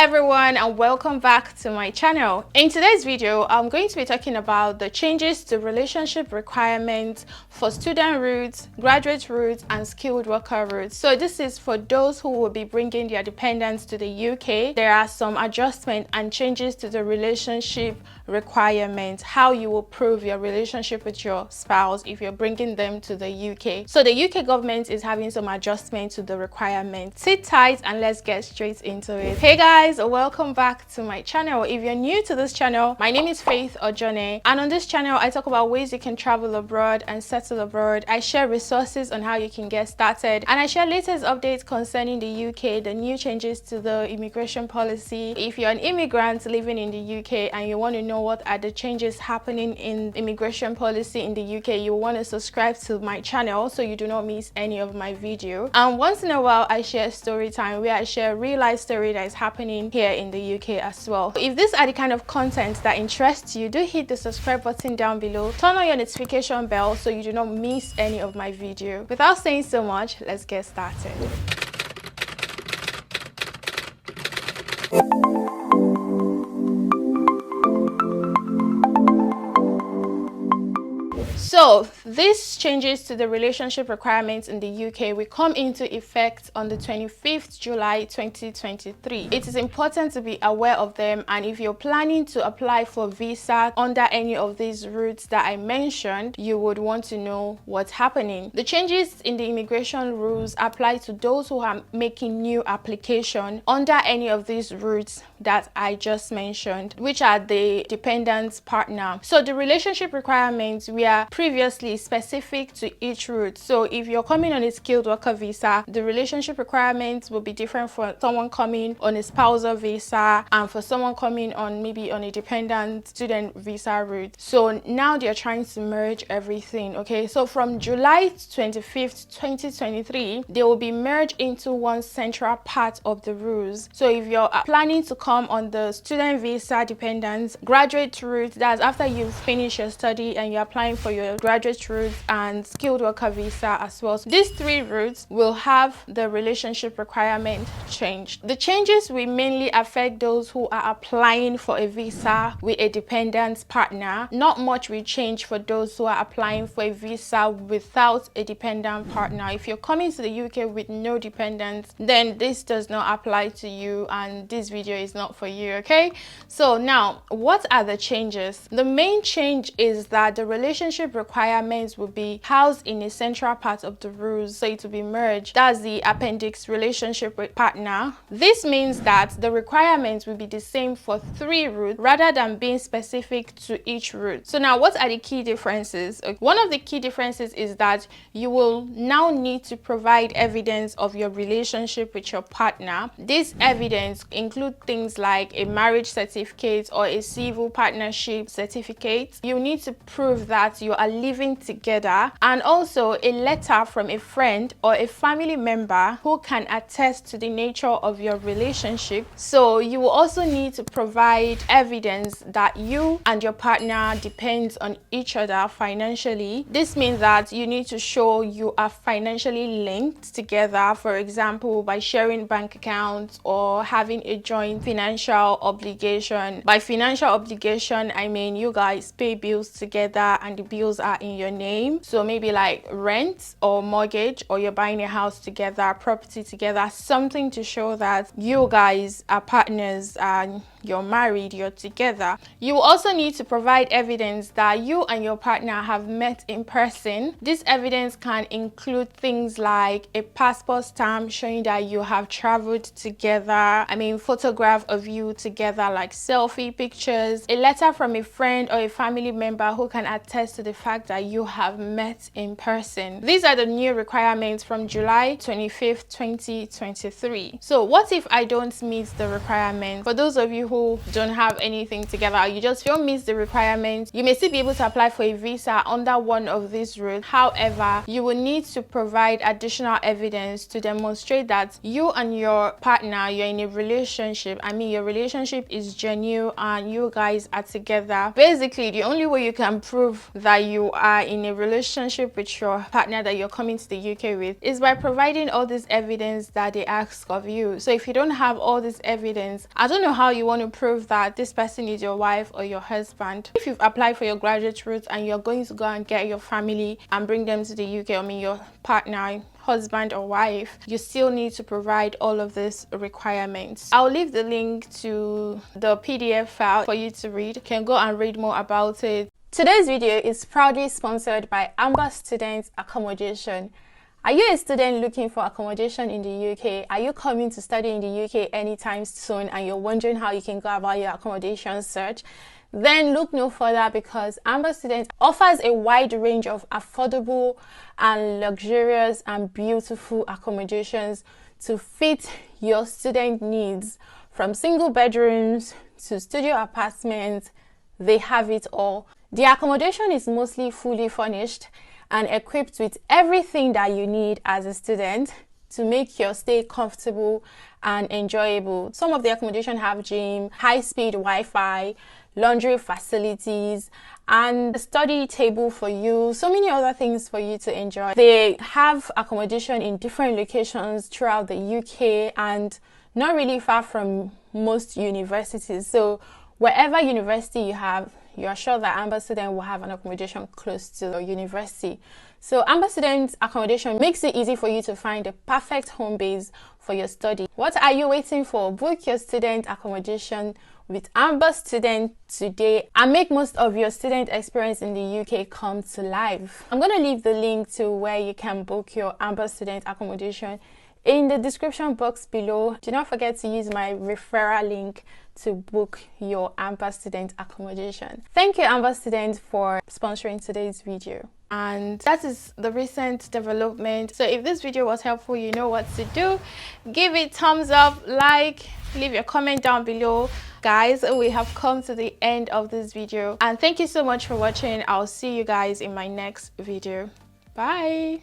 everyone, and welcome back to my channel. In today's video, I'm going to be talking about the changes to relationship requirements for student routes, graduate routes, and skilled worker routes. So this is for those who will be bringing their dependents to the UK. There are some adjustments and changes to the relationship requirements, how you will prove your relationship with your spouse if you're bringing them to the UK. So the UK government is having some adjustments to the requirements. Sit tight and let's get straight into it. Hey guys, welcome back to my channel. If you're new to this channel, my name is Faith Ojone, and on this channel I talk about ways you can travel abroad and settle abroad. I share resources on how you can get started, and I share latest updates concerning the UK, the new changes to the immigration policy. If you're an immigrant living in the UK and you want to know what are the changes happening in immigration policy in the UK, you want to subscribe to my channel so you do not miss any of my video. And once in a while I share story time where I share real life story that is happening here in the UK as well. If these are the kind of content that interests you, do hit the subscribe button down below, turn on your notification bell so you do not miss any of my video. Without saying so much, let's get started. So these changes to the relationship requirements in the UK will come into effect on the 25th July 2023. It is important to be aware of them, and if you're planning to apply for visa under any of these routes that I mentioned, you would want to know what's happening. The changes in the immigration rules apply to those who are making new application under any of these routes that I just mentioned, which are the dependent partner. So the relationship requirements were previously specific to each route. So if you're coming on a skilled worker visa, the relationship requirements will be different for someone coming on a spousal visa and for someone coming on maybe on a dependent student visa route. So now they're trying to merge everything. Okay, so from July 25th 2023 they will be merged into one central part of the rules. So if you're planning to come on the student visa dependent graduate route, that's after you've finished your study and you're applying for your graduate route and skilled worker visa as well. So these three routes will have the relationship requirement changed. The changes will mainly affect those who are applying for a visa with a dependent partner. Not much will change for those who are applying for a visa without a dependent partner. If you're coming to the UK with no dependents, then this does not apply to you and this video is not for you. Okay, so now what are the changes? The main change is that the relationship requirements will be housed in a central part of the rules, so it will be merged. That's the appendix relationship with partner. This means that the requirements will be the same for three routes rather than being specific to each route. So now what are the key differences? One of the key differences is that you will now need to provide evidence of your relationship with your partner. This evidence include things like a marriage certificate or a civil partnership certificate. You need to prove that you are living together, and also a letter from a friend or a family member who can attest to the nature of your relationship. So you will also need to provide evidence that you and your partner depends on each other financially. This means that you need to show you are financially linked together, for example by sharing bank accounts or having a joint financial obligation. By financial obligation I mean you guys pay bills together and the bills are in your name. So maybe like rent or mortgage, or you're buying a house together, property together, something to show that you guys are partners and you're married, you're together. You also need to provide evidence that you and your partner have met in person. This evidence can include things like a passport stamp showing that you have traveled together, I mean photograph of you together, like selfie pictures, a letter from a friend or a family member who can attest to the fact that you have met in person. These are the new requirements from July 25th 2023. So what if I don't meet the requirements? For those of you who don't have anything together, you just don't meet the requirements, you may still be able to apply for a visa under one of these routes. However, you will need to provide additional evidence to demonstrate that you and your partner, you're in a relationship. I mean your relationship is genuine and you guys are together. Basically the only way you can prove that you you are in a relationship with your partner that you're coming to the UK with is by providing all this evidence that they ask of you. So if you don't have all this evidence, I don't know how you want to prove that this person is your wife or your husband. If you've applied for your graduate route and you're going to go and get your family and bring them to the UK, I mean your partner, husband or wife, you still need to provide all of these requirements. I'll leave the link to the PDF file for you to read. You can go and read more about it. Today's video is proudly sponsored by Amber Student Accommodation. Are you a student looking for accommodation in the UK? Are you coming to study in the UK anytime soon and you're wondering how you can go about your accommodation search? Then look no further, because Amber Student offers a wide range of affordable and luxurious and beautiful accommodations to fit your student needs. From single bedrooms to studio apartments, they have it all. The accommodation is mostly fully furnished and equipped with everything that you need as a student to make your stay comfortable and enjoyable. Some of the accommodation have gym, high-speed Wi-Fi, laundry facilities, and a study table for you. So many other things for you to enjoy. They have accommodation in different locations throughout the UK and not really far from most universities. So wherever university you have, you are sure that Amber Student will have an accommodation close to your university. So Amber Student Accommodation makes it easy for you to find the perfect home base for your study. What are you waiting for? Book your student accommodation with Amber Student today and make most of your student experience in the UK come to life. I'm going to leave the link to where you can book your Amber Student Accommodation in the description box below. Do not forget to use my referral link to book your Amber Student Accommodation. Thank you, Amber Student, for sponsoring today's video. And that is the recent development. So if this video was helpful, you know what to do. Give it thumbs up, like, leave your comment down below. Guys, we have come to the end of this video, and thank you so much for watching. I'll see you guys in my next video. Bye.